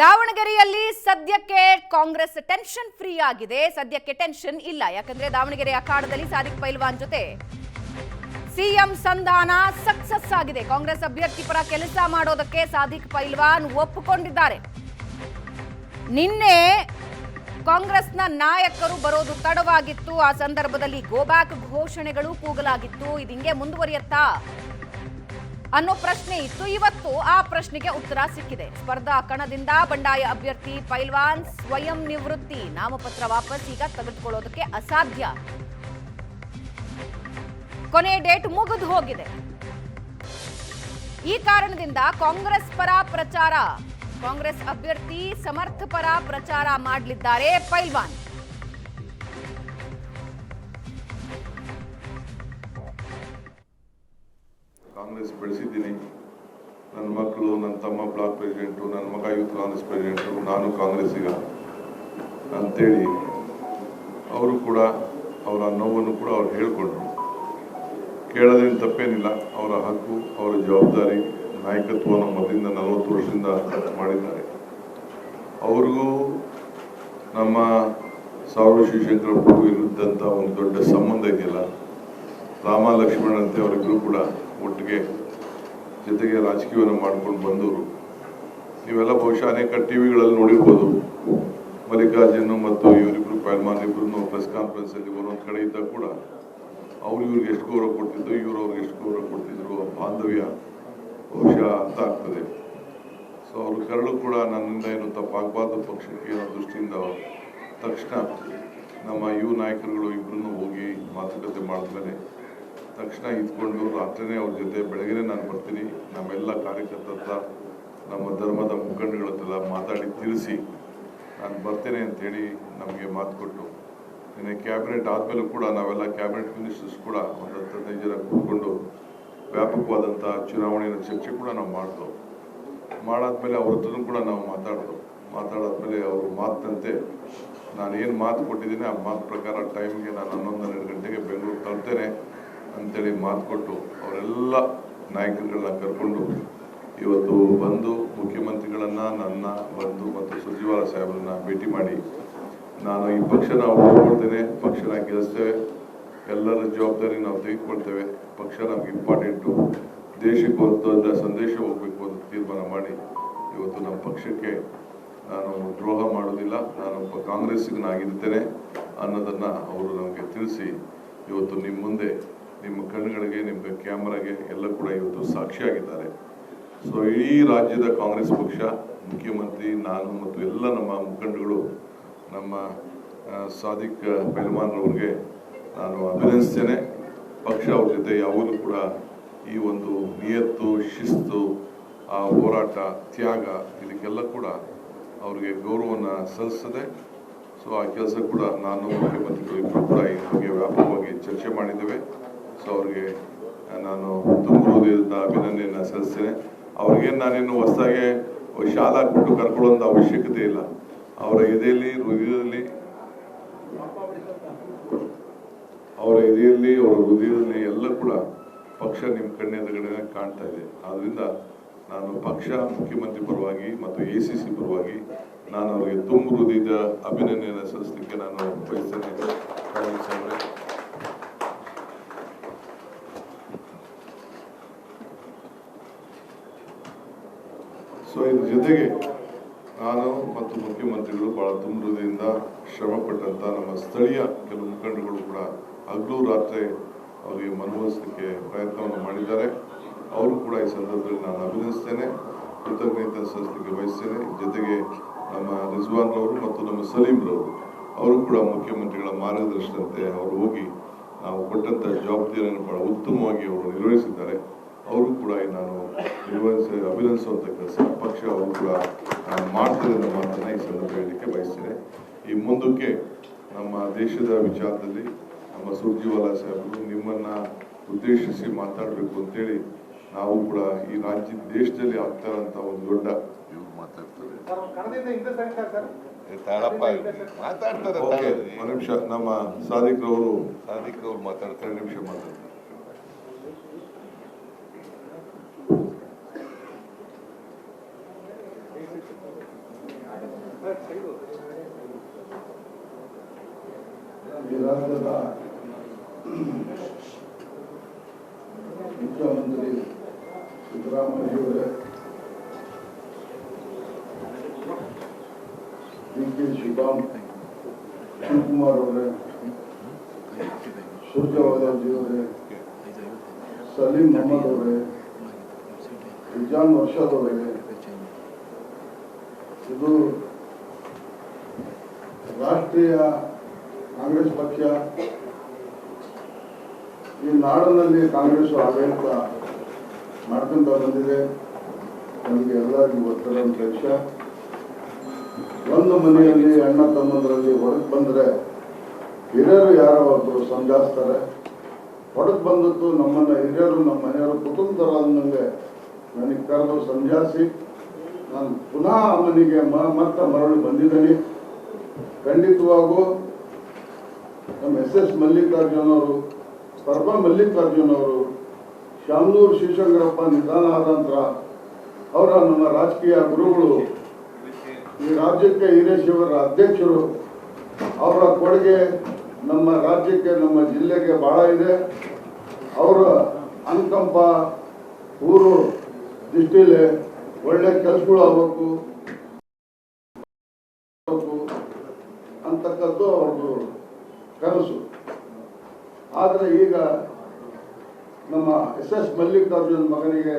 ದಾವಣಗೆರೆಯಲ್ಲಿ ಸದ್ಯಕ್ಕೆ Congress tension free ಆಗಿದೆ. ಸದ್ಯಕ್ಕೆ ಟೆನ್ಷನ್ ಇಲ್ಲ. ಯಾಕಂದ್ರೆ ದಾವಣಗೆರೆ ಅಖಾಡದಲ್ಲಿ ಸಾದಿಕ್ ಪೈಲ್ವಾನ್ ಜೊತೆ ಸಿಎಂ ಸಂಧಾನ ಸಕ್ಸಸ್ ಆಗಿದೆ. ಕಾಂಗ್ರೆಸ್ ಅಭ್ಯರ್ಥಿ ಪರ ಕೆಲಸ ಮಾಡೋದಕ್ಕೆ ಸಾದಿಕ್ ಪೈಲ್ವಾನ್ ಒಪ್ಪಿಕೊಂಡಿದ್ದಾರೆ. ನಿನ್ನೆ ಕಾಂಗ್ರೆಸ್ನ ನಾಯಕರು ಬರೋದು ತಡವಾಗಿತ್ತು. ಆ ಸಂದರ್ಭದಲ್ಲಿ ಗೋ ಬ್ಯಾಕ್ ಘೋಷಣೆಗಳು ಕೂಗಲಾಗಿತ್ತು. ಇದು ಹಿಂಗೆ ಮುಂದುವರಿಯುತ್ತಾ ಅನ್ನೋ ಪ್ರಶ್ನೆ ಇತ್ತು. ಇವತ್ತು ಆ ಪ್ರಶ್ನೆಗೆ ಉತ್ತರ ಸಿಕ್ಕಿದೆ. ಸ್ಪರ್ಧಾ ಕಣದಿಂದ ಬಂಡಾಯ ಅಭ್ಯರ್ಥಿ ಪೈಲ್ವಾನ್ ಸ್ವಯಂ ನಿವೃತ್ತಿ, ನಾಮಪತ್ರ ವಾಪಸ್ ಈಗ ತೆಗೆದುಕೊಳ್ಳೋದಕ್ಕೆ ಅಸಾಧ್ಯ. ಕೊನೆ ಡೇಟ್ ಮುಗಿದು ಹೋಗಿದೆ. ಈ ಕಾರಣದಿಂದ ಕಾಂಗ್ರೆಸ್ ಪರ ಪ್ರಚಾರ, ಕಾಂಗ್ರೆಸ್ ಅಭ್ಯರ್ಥಿ ಸಮರ್ಥ ಪರ ಪ್ರಚಾರ ಮಾಡಲಿದ್ದಾರೆ ಪೈಲ್ವಾನ್. ಕಾಂಗ್ರೆಸ್ ಬೆಳೆಸಿದ್ದೀನಿ. ನನ್ನ ಮಕ್ಕಳು, ನನ್ನ ತಮ್ಮ ಬ್ಲಾಕ್ ಪ್ರೆಸಿಡೆಂಟು, ನನ್ನ ಮಗ ಯೂತ್ ಕಾಂಗ್ರೆಸ್ ಪ್ರೆಸಿಡೆಂಟು, ನಾನು ಕಾಂಗ್ರೆಸ್ಸಿಗ ಅಂತೇಳಿ ಅವರು ಕೂಡ ಅವರ ನೋವನ್ನು ಕೂಡ ಅವ್ರು ಹೇಳಿಕೊಂಡ್ರು. ಕೇಳೋದೇನು ತಪ್ಪೇನಿಲ್ಲ, ಅವರ ಹಕ್ಕು, ಅವರ ಜವಾಬ್ದಾರಿ. ನಾಯಕತ್ವವನ್ನು ಮೊದಲಿಂದ 40 ವರ್ಷದಿಂದ ಮಾಡಿದ್ದಾರೆ. ಅವ್ರಿಗೂ ನಮ್ಮ ಸಾವರ್ಣ ಶಿವಶಂಕರಪ್ಪು ಇರುದ್ದಂಥ ಒಂದು ದೊಡ್ಡ ಸಂಬಂಧ ಇದೆಯಲ್ಲ, ರಾಮ ಲಕ್ಷ್ಮಣಂತೆ ಅವರಿಬ್ಬರು ಕೂಡ ಒಟ್ಟಿಗೆ ಜೊತೆಗೆ ರಾಜಕೀಯವನ್ನು ಮಾಡ್ಕೊಂಡು ಬಂದವರು. ನೀವೆಲ್ಲ ಬಹುಶಃ ಅನೇಕ ಟಿವಿಗಳಲ್ಲಿ ನೋಡಿರ್ಬೋದು. ಮಲ್ಲಿಕಾರ್ಜುನ್ ಮತ್ತು ಇವರಿಬ್ರು ಪೈಲ್ವಾನ್ ಇಬ್ಬರು ಪ್ರೆಸ್ ಕಾನ್ಫರೆನ್ಸಲ್ಲಿ ಒಂದೊಂದು ಕಡೆ ಇದ್ದಾಗ ಕೂಡ ಅವ್ರು ಇವ್ರಿಗೆ ಎಷ್ಟು ಗೌರವ ಕೊಡ್ತಿದ್ರು, ಇವರು ಅವ್ರಿಗೆ ಎಷ್ಟು ಗೌರವ ಕೊಡ್ತಿದ್ರು. ಬಾಂಧವ್ಯ ಬಹುಶಃ ಅರ್ಥ ಆಗ್ತದೆ. ಸೊ ಅವ್ರ ಕರಳು ಕೂಡ ನನ್ನಿಂದ ಏನು ತಪ್ಪಾಗಬಾರ್ದು ಪಕ್ಷಕ್ಕೆ ಅನ್ನೋ ದೃಷ್ಟಿಯಿಂದ ತಕ್ಷಣ ನಮ್ಮ ಯುವ ನಾಯಕರುಗಳು ಇಬ್ಬರನ್ನು ಹೋಗಿ ಮಾತುಕತೆ ಮಾಡಿದ್ಮೇಲೆ ತಕ್ಷಣ ಇದ್ಕೊಂಡು ರಾತ್ರಿನೇ ಅವ್ರ ಜೊತೆ ಬೆಳಗ್ಗೆ ನಾನು ಬರ್ತೀನಿ, ನಮ್ಮೆಲ್ಲ ಕಾರ್ಯಕರ್ತರ ನಮ್ಮ ಧರ್ಮದ ಮುಖಂಡಗಳ ಹತ್ರ ಮಾತಾಡಿ ತಿಳಿಸಿ ನಾನು ಬರ್ತೇನೆ ಅಂಥೇಳಿ ನಮಗೆ ಮಾತು ಕೊಟ್ಟು, ನಿನ್ನೆ ಕ್ಯಾಬಿನೆಟ್ ಆದಮೇಲೂ ಕೂಡ ನಾವೆಲ್ಲ ಕ್ಯಾಬಿನೆಟ್ ಮಿನಿಸ್ಟರ್ಸ್ ಕೂಡ ಒಂದು 15 ಜನ ಕೂತ್ಕೊಂಡು ವ್ಯಾಪಕವಾದಂಥ ಚುನಾವಣೆಯ ಚರ್ಚೆ ಕೂಡ ನಾವು ಮಾಡಿದೆವು. ಮಾಡಾದ್ಮೇಲೆ ಅವ್ರ ಹತ್ರನೂ ಕೂಡ ನಾವು ಮಾತಾಡಾದ್ಮೇಲೆ ಅವ್ರ ಮಾತಿನಂತೆ ನಾನು ಏನು ಮಾತು ಕೊಟ್ಟಿದ್ದೀನಿ ಆ ಮಾತು ಪ್ರಕಾರ ಟೈಮ್ಗೆ ನಾನು 11-12 ಗಂಟೆಗೆ ಬೆಂಗಳೂರು ತಲುಪ್ತೇನೆ ಅಂತೇಳಿ ಮಾತು ಕೊಟ್ಟು ಅವರೆಲ್ಲ ನಾಯಕರುಗಳನ್ನ ಕರ್ಕೊಂಡು ಇವತ್ತು ಬಂದು ಮುಖ್ಯಮಂತ್ರಿಗಳನ್ನು, ನನ್ನ ಬಂದು ಮತ್ತು ಸುರ್ಜೇವಾಲಾ ಸಾಹೇಬ್ರನ್ನ ಭೇಟಿ ಮಾಡಿ ನಾನು ಈ ಪಕ್ಷನ ಒಪ್ಪಿಕೊಳ್ತೇನೆ, ಪಕ್ಷನ ಗೆಲ್ಲಿಸ್ತೇವೆ, ಎಲ್ಲರ ಜವಾಬ್ದಾರಿ ನಾವು ತೆಗೆದುಕೊಳ್ತೇವೆ, ಪಕ್ಷ ನಮ್ಗೆ ಇಂಪಾರ್ಟೆಂಟು, ದೇಶಕ್ಕೆ ಒಂದು ದೊಡ್ಡ ಸಂದೇಶ ಹೋಗಬೇಕು ಅಂತ ತೀರ್ಮಾನ ಮಾಡಿ ಇವತ್ತು ನಮ್ಮ ಪಕ್ಷಕ್ಕೆ ನಾನು ದ್ರೋಹ ಮಾಡೋದಿಲ್ಲ, ನಾನೊಬ್ಬ ಕಾಂಗ್ರೆಸ್ಸಿಗನಾಗಿರ್ತೇನೆ ಅನ್ನೋದನ್ನು ಅವರು ನಮಗೆ ತಿಳಿಸಿ ಇವತ್ತು ನಿಮ್ಮ ಮುಂದೆ, ನಿಮ್ಮ ಕಣ್ಣುಗಳಿಗೆ, ನಿಮ್ಮ ಕ್ಯಾಮ್ರಾಗೆ ಎಲ್ಲ ಕೂಡ ಇವತ್ತು ಸಾಕ್ಷಿಯಾಗಿದ್ದಾರೆ. ಸೊ ಇಡೀ ರಾಜ್ಯದ ಕಾಂಗ್ರೆಸ್ ಪಕ್ಷ, ಮುಖ್ಯಮಂತ್ರಿ, ನಾನು ಮತ್ತು ಎಲ್ಲ ನಮ್ಮ ಮುಖಂಡಗಳು ನಮ್ಮ ಸಾದಿಕ್ ಪೈಲ್ವಾನ್ರವ್ರಿಗೆ ನಾನು ಅಭಿನಂದಿಸ್ತೇನೆ. ಪಕ್ಷ ಅವ್ರ ಜೊತೆ ಯಾವಾಗಲೂ ಕೂಡ ಈ ಒಂದು ನಿಯತ್ತು, ಶಿಸ್ತು, ಆ ಹೋರಾಟ, ತ್ಯಾಗ ಇದಕ್ಕೆಲ್ಲ ಕೂಡ ಅವ್ರಿಗೆ ಗೌರವವನ್ನು ಸಲ್ಲಿಸ್ತದೆ. ಸೊ ಆ ಕೆಲಸ ಕೂಡ ನಾನು ಮುಖ್ಯಮಂತ್ರಿಗಳು ಇಬ್ಬರು ಕೂಡ ಈ ಬಗ್ಗೆ ವ್ಯಾಪಕವಾಗಿ ಚರ್ಚೆ ಮಾಡಿದ್ದೇವೆ. ಸೊ ಅವ್ರಿಗೆ ನಾನು ತುಂಬ ಹೃದಯದ ಅಭಿನಂದನೆಯನ್ನು ಸಲ್ಲಿಸ್ತೇನೆ. ಅವ್ರಿಗೇನು ನಾನಿನ್ನು ಹೊಸದಾಗಿ ಶಾಲೆ ಹಾಕ್ಬಿಟ್ಟು ಕರ್ಕೊಳ್ಳೋಂಥ ಅವಶ್ಯಕತೆ ಇಲ್ಲ. ಅವರ ಎದೆಯಲ್ಲಿ, ಹೃದಯದಲ್ಲಿ, ಅವರ ಹೃದಯದಲ್ಲಿ ಎಲ್ಲ ಕೂಡ ಪಕ್ಷ ನಿಮ್ಮ ಕಣ್ಣೆದುರುಗಡೆ ಕಾಣ್ತಾ ಇದೆ. ಆದ್ದರಿಂದ ನಾನು ಪಕ್ಷ, ಮುಖ್ಯಮಂತ್ರಿ ಪರವಾಗಿ ಮತ್ತು ACC ಪರವಾಗಿ ನಾನು ಅವರಿಗೆ ತುಂಬ ಹೃದಯದ ಅಭಿನಂದನೆಯನ್ನು ಸಲ್ಲಿಸಲಿಕ್ಕೆ ನಾನು ಬಯಸ್ತೇನೆ. ಸೊ ಇದ್ರ ಜೊತೆಗೆ ನಾನು ಮತ್ತು ಮುಖ್ಯಮಂತ್ರಿಗಳು ಬಹಳ ತುಂಬ ಹೃದಯದಿಂದ ಶ್ರಮಪಟ್ಟಂಥ ನಮ್ಮ ಸ್ಥಳೀಯ ಕೆಲವು ಮುಖಂಡರುಗಳು ಕೂಡ ಹಗಲು ರಾತ್ರಿ ಅವರಿಗೆ ಮನವೊಲಿಸಲಿಕ್ಕೆ ಪ್ರಯತ್ನವನ್ನು ಮಾಡಿದ್ದಾರೆ. ಅವರು ಕೂಡ ಈ ಸಂದರ್ಭದಲ್ಲಿ ನಾನು ಅಭಿನಂದಿಸ್ತೇನೆ, ಕೃತಜ್ಞತೆ ಸಲ್ಲಿಸಲಿಕ್ಕೆ ಬಯಸ್ತೇನೆ. ಜೊತೆಗೆ ನಮ್ಮ ರಿಜ್ವಾನ್ರವರು ಮತ್ತು ನಮ್ಮ ಸಲೀಮ್ರವರು ಅವರು ಕೂಡ ಮುಖ್ಯಮಂತ್ರಿಗಳ ಮಾರ್ಗದರ್ಶನದಂತೆ ಅವರು ಹೋಗಿ ನಾವು ಕೊಟ್ಟಂಥ ಜವಾಬ್ದಾರಿಯನ್ನು ಬಹಳ ಉತ್ತಮವಾಗಿ ಅವರು ನಿರ್ವಹಿಸಿದ್ದಾರೆ. ಅವರು ಕೂಡ ನಾನು ಅಭಿನಂದಿಸುವಂಥ ಕೆಲಸ ಪಕ್ಷ ಅವರು ಕೂಡ ಮಾಡ್ತಾರೆ ಅನ್ನೋ ಮಾತನ್ನು ಈ ಸಂದರ್ಭ ಹೇಳಲಿಕ್ಕೆ ಬಯಸ್ತೇನೆ. ಈ ಮುಂದಕ್ಕೆ ನಮ್ಮ ದೇಶದ ವಿಚಾರದಲ್ಲಿ ನಮ್ಮ ಸುರ್ಜೇವಾಲಾ ಸಾಹೇಬರು ನಿಮ್ಮನ್ನು ಉದ್ದೇಶಿಸಿ ಮಾತಾಡಬೇಕು ಅಂತೇಳಿ ನಾವು ಕೂಡ ಈ ದೇಶದಲ್ಲಿ ಆಗ್ತಾ ಇರೋಂಥ ಒಂದು ದೊಡ್ಡ ಮಾತಾಡ್ತಾರೆ. ಒಂದು ನಿಮಿಷ ನಮ್ಮ ಸಾದಿಕ್ ರವರು ಮಾತಾಡ್ತಾರೆ. 2 ನಿಮಿಷ ಮಾತಾಡ್ತಾರೆ. ಈ ರಾಜ್ಯದ ಮುಖ್ಯಮಂತ್ರಿ ಸಿದ್ದರಾಮಯ್ಯವರೇ, ಡಿ.ಕೆ. ಶಿವಕುಮಾರ್ ಅವರೇ, ಸುರ್ಜೇವಾಲಾಜಿ ಅವರೇ, ಸಲೀಂ ಅಹಮದ್ ಅವರೇ, ರಿಜಾನ್ ವರ್ಷದ್ ಅವರೇ, ಇದು ರಾಷ್ಟ್ರೀಯ ಕಾಂಗ್ರೆಸ್ ಪಕ್ಷ ಈ ನಾಡಿನಲ್ಲಿ ಕಾಂಗ್ರೆಸ್ ಆಡಳಿತ ಮಾಡ್ಕೊಂತ ಬಂದಿದೆ. ನಮಗೆ ಎಲ್ಲರಿಗೂ ಗೊತ್ತಿರೋ ವಿಷಯ, ಒಂದು ಮನೆಯಲ್ಲಿ ಅಣ್ಣ ತಮ್ಮಂದರಲ್ಲಿ ಹೊರಗೆ ಬಂದರೆ ಹಿರಿಯರು ಯಾರೋ ಒಬ್ಬರು ಸಂಜಾಯಿಸ್ತಾರೆ. ಹೊರಗೆ ಬಂದದ್ದು ನಮ್ಮನ್ನ ಹಿರಿಯರು, ನಮ್ಮ ಮನೆಯವರು ಕುಟುಂಬದವರಾದಂಗೆ ನನಗೆ ಕರೆದು ಸಂಜಾಯಿಸಿ ನಾನು ಪುನಃ ಮನೆಗೆ ಮತ್ತೆ ಮರಳಿ ಬಂದಿದ್ದೀನಿ. ಖಂಡಿತವಾಗೂ ನಮ್ಮ ಎಸ್ ಮಲ್ಲಿಕಾರ್ಜುನ್ ಅವರು, ಪರಮ ಮಲ್ಲಿಕಾರ್ಜುನ್ ಅವರು, ಶಾಮನೂರು ಶಿವಶಂಕರಪ್ಪ ನಿಧನ ಆದ ನಂತರ ಅವರ ನಮ್ಮ ರಾಜಕೀಯ ಗುರುಗಳು, ಈ ರಾಜ್ಯಕ್ಕೆ ಹಿರೇಶಿವರ ಅಧ್ಯಕ್ಷರು, ಅವರ ಕೊಡುಗೆ ನಮ್ಮ ರಾಜ್ಯಕ್ಕೆ, ನಮ್ಮ ಜಿಲ್ಲೆಗೆ ಬಹಳ ಇದೆ. ಅವರ ಅನುಕಂಪ ಊರು ದೃಷ್ಟಿಯಲ್ಲಿ ಒಳ್ಳೆ ಕೆಲಸಗಳು ಆಗಬೇಕು ಅಂತಕ್ಕದ್ದು ಅವ್ರದ್ದು ಕನಸು. ಆದರೆ ಈಗ ನಮ್ಮ ಎಸ್ ಮಲ್ಲಿಕಾರ್ಜುನ್ ಮಗನಿಗೆ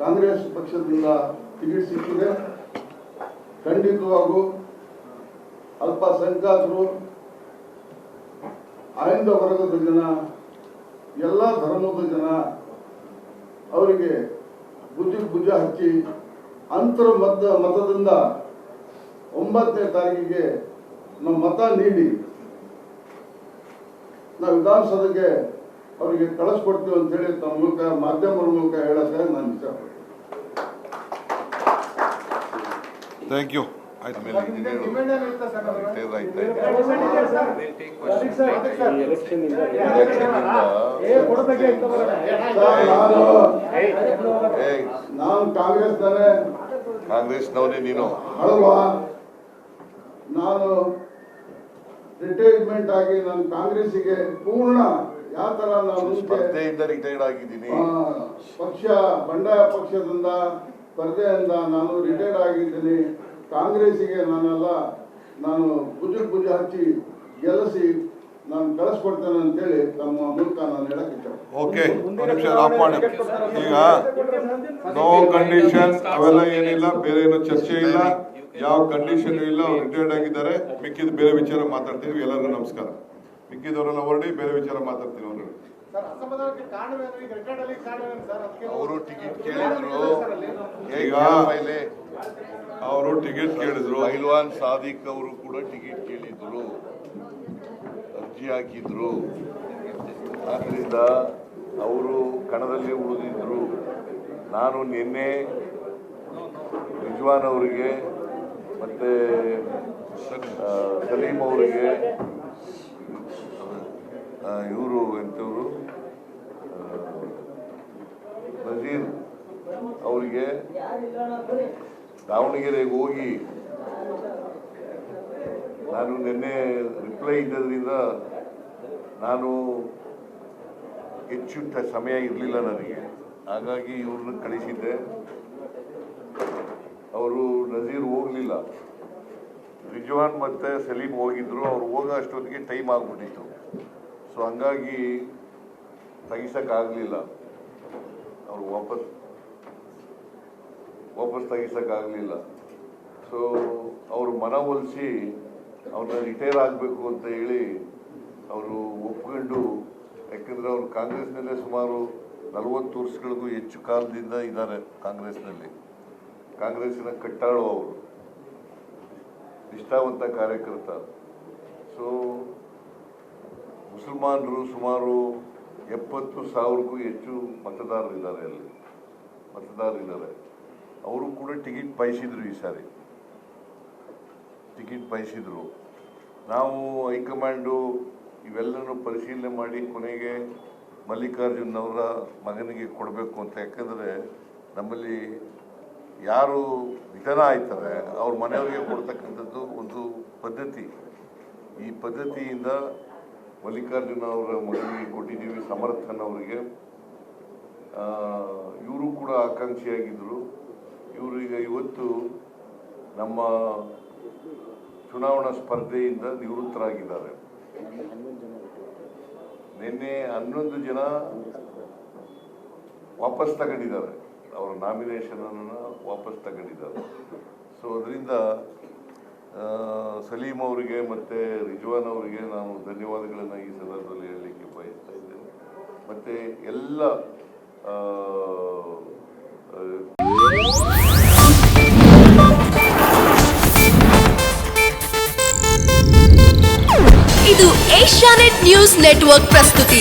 ಕಾಂಗ್ರೆಸ್ ಪಕ್ಷದಿಂದ ಟಿಕೆಟ್ ಸಿಕ್ಕಿದೆ. ಖಂಡಿತವಾಗೂ ಅಲ್ಪಸಂಖ್ಯಾತರು, ಆಯ್ದ ವರ್ಗದ ಜನ, ಎಲ್ಲ ಧರ್ಮದ ಜನ ಅವರಿಗೆ ಭುಜ ಹಚ್ಚಿ ಅಂತರ ಮತದಿಂದ 9ನೇ ತಾರೀಕಿಗೆ ನಾವು ಮತ ನೀಡಿ ನಾವು ವಿಧಾನಸಭೆಗೆ ಅವರಿಗೆ ಕಳಿಸ್ಕೊಡ್ತೀವಿ ಅಂತ ಹೇಳಿ ತಮ್ಮ ಮೂಲಕ, ಮಾಧ್ಯಮದ ಮೂಲಕ ಹೇಳಕ್ಕೆ ನಾನು ಇಷ್ಟಪಡ್ತೀನಿ. Thank you. ಆಯ್ತು ಮೇಲೆ ನಾನು ಕಾಂಗ್ರೆಸ್ನವನೇ ನೀನು ಅಲ್ವಾ? ನಾನು ರಿಟೈರ್ಮೆಂಟ್ ಆಗಿ ನಾನು ಕಾಂಗ್ರೆಸ್ಸಿಗೆ ಪೂರ್ಣ ಯಾವ ತರ ನಾನು ಸ್ಪರ್ಧೆಯಿಂದ ರಿಟೈರ್ಡ್ ಆಗಿದ್ದೀನಿ. ಪಕ್ಷ ಬಂಡಾಯ ಪಕ್ಷದಿಂದ ಸ್ಪರ್ಧೆಯಿಂದ ನಾನು ರಿಟೈರ್ಡ್ ಆಗಿದ್ದೀನಿ. ಕಾಂಗ್ರೆಸ್ಸಿಗೆ ನಾನು ಭುಜ ಹಚ್ಚಿ ಗೆಲ್ಲಿಸಿ ನಾನು ಕಳಿಸ್ಕೊಡ್ತೇನೆ ಅಂತೇಳಿ ತಮ್ಮ ಮೂಲಕ ನಾನು ಹೇಳಕ್ ಇಷ್ಟ. ಓಕೆ, ಈಗ ನೋ ಕಂಡೀಷನ್ ಅವೆಲ್ಲ ಏನಿಲ್ಲ, ಬೇರೆ ಏನು ಚರ್ಚೆ ಇಲ್ಲ, ಯಾವ ಕಂಡೀಷನ್ ಇಲ್ಲ. ಅವ್ರು ರಿಟೈರ್ಡ್ ಆಗಿದ್ದಾರೆ. ಮಿಕ್ಕಿದ ಬೇರೆ ವಿಚಾರ ಮಾತಾಡ್ತೀವಿ. ಎಲ್ಲರಿಗೂ ನಮಸ್ಕಾರ. ಮಿಕ್ಕಿದವರೆಲ್ಲ ಹೊರಡಿ, ಬೇರೆ ವಿಚಾರ ಮಾತಾಡ್ತೀವಿ. ಅವರು ಟಿಕೆಟ್ ಕೇಳಿದ್ರು. ಈಗ ಅವರು ಟಿಕೆಟ್ ಕೇಳಿದ್ರು. ಪೈಲ್ವಾನ್ ಸಾದಿಕ್ ಅವರು ಕೂಡ ಟಿಕೆಟ್ ಕೇಳಿದ್ರು, ಅರ್ಜಿ ಹಾಕಿದ್ರು. ಆದ್ರಿಂದ ಅವರು ಕಣದಲ್ಲಿ ಉಳಿದಿದ್ರು. ನಾನು ನಿನ್ನೆ ರಿಜ್ವಾನ್ ಅವರಿಗೆ ಮತ್ತೆ ಸಲೀಂ ಅವರಿಗೆ, ಇವರು ಎಂಥವರು ನಜೀರ್ ಅವರಿಗೆ ದಾವಣಗೆರೆಗೆ ಹೋಗಿ ನಾನು ನಿನ್ನೆ ರಿಪ್ಲೈ ಇದ್ದದ್ರಿಂದ ನಾನು ಹೆಚ್ಚು ಸಮಯ ಇರಲಿಲ್ಲ ನನಗೆ, ಹಾಗಾಗಿ ಇವ್ರನ್ನ ಕಳಿಸಿದ್ದೆ. ಅವರು ನಜೀರ್ ಹೋಗಲಿಲ್ಲ, ರಿಜ್ವಾನ್ ಮತ್ತು ಸಲೀಂ ಹೋಗಿದ್ರು. ಅವ್ರು ಹೋಗೋ ಅಷ್ಟೊತ್ತಿಗೆ ಟೈಮ್ ಆಗಿಬಿಟ್ಟಿತ್ತು. ಸೊ ಹಂಗಾಗಿ ತೆಗಿಸೋಕ್ಕಾಗಲಿಲ್ಲ, ಅವರು ವಾಪಸ್ ತೆಗಿಸೋಕ್ಕಾಗಲಿಲ್ಲ. ಸೊ ಅವರು ಮನವೊಲಿಸಿ ಅವ್ರನ್ನ ರಿಟೈರ್ ಆಗಬೇಕು ಅಂತ ಹೇಳಿ ಅವರು ಒಪ್ಕೊಂಡು, ಯಾಕೆಂದರೆ ಅವರು ಕಾಂಗ್ರೆಸ್ನಲ್ಲೇ ಸುಮಾರು 40 ವರ್ಷಗಳಿಗೂ ಹೆಚ್ಚು ಕಾಲದಿಂದ ಇದ್ದಾರೆ. ಕಾಂಗ್ರೆಸ್ಸಿನ ಕಟ್ಟಾಳು ಅವರು, ನಿಷ್ಠಾವಂತ ಕಾರ್ಯಕರ್ತ. ಸೊ ಮುಸಲ್ಮಾನರು ಸುಮಾರು 70,000ಕ್ಕೂ ಹೆಚ್ಚು ಮತದಾರರಿದ್ದಾರೆ. ಅವರು ಕೂಡ ಟಿಕೆಟ್ ಬಯಸಿದ್ರು. ಈ ಸಾರಿ ಟಿಕೆಟ್ ಬಯಸಿದ್ರು. ನಾವು ಹೈಕಮಾಂಡು ಇವೆಲ್ಲನೂ ಪರಿಶೀಲನೆ ಮಾಡಿ ಕೊನೆಗೆ ಮಲ್ಲಿಕಾರ್ಜುನ್ ಅವರ ಮಗನಿಗೆ ಕೊಡಬೇಕು ಅಂತ. ಯಾಕಂದರೆ ನಮ್ಮಲ್ಲಿ ಯಾರು ನಿಧನ ಆಯ್ತಾರೆ ಅವ್ರ ಮನೆಯವರಿಗೆ ಕೊಡ್ತಕ್ಕಂಥದ್ದು ಒಂದು ಪದ್ಧತಿ. ಈ ಪದ್ಧತಿಯಿಂದ ಮಲ್ಲಿಕಾರ್ಜುನ ಅವರ ಮಗನಿಗೆ ಕೊಟ್ಟಿದ್ದೀವಿ, ಸಮರ್ಥನ್ ಅವರಿಗೆ. ಇವರು ಕೂಡ ಆಕಾಂಕ್ಷಿಯಾಗಿದ್ದರು. ಇವರು ಈಗ ಇವತ್ತು ನಮ್ಮ ಚುನಾವಣಾ ಸ್ಪರ್ಧೆಯಿಂದ ನಿವೃತ್ತರಾಗಿದ್ದಾರೆ. ನಿನ್ನೆ 11 ಜನ ವಾಪಸ್ ತಗೊಂಡಿದ್ದಾರೆ, ಅವರ ನಾಮಿನೇಷನನ್ನು ವಾಪಸ್ ತಗೊಂಡಿದ್ದಾರೆ. ಸೊ ಅದರಿಂದ ಸಲೀಂ ಅವರಿಗೆ ಮತ್ತು ರಿಜ್ವಾನ್ ಅವರಿಗೆ ನಾನು ಧನ್ಯವಾದಗಳನ್ನು ಈ ಸಂದರ್ಭದಲ್ಲಿ ಹೇಳಲಿಕ್ಕೆ ಬಯಸ್ತಾ ಇದ್ದೇನೆ. ಮತ್ತು ಎಲ್ಲ ಇದು ಏಷ್ಯಾನೆಟ್ ನ್ಯೂಸ್ ನೆಟ್ವರ್ಕ್ ಪ್ರಸ್ತುತಿ.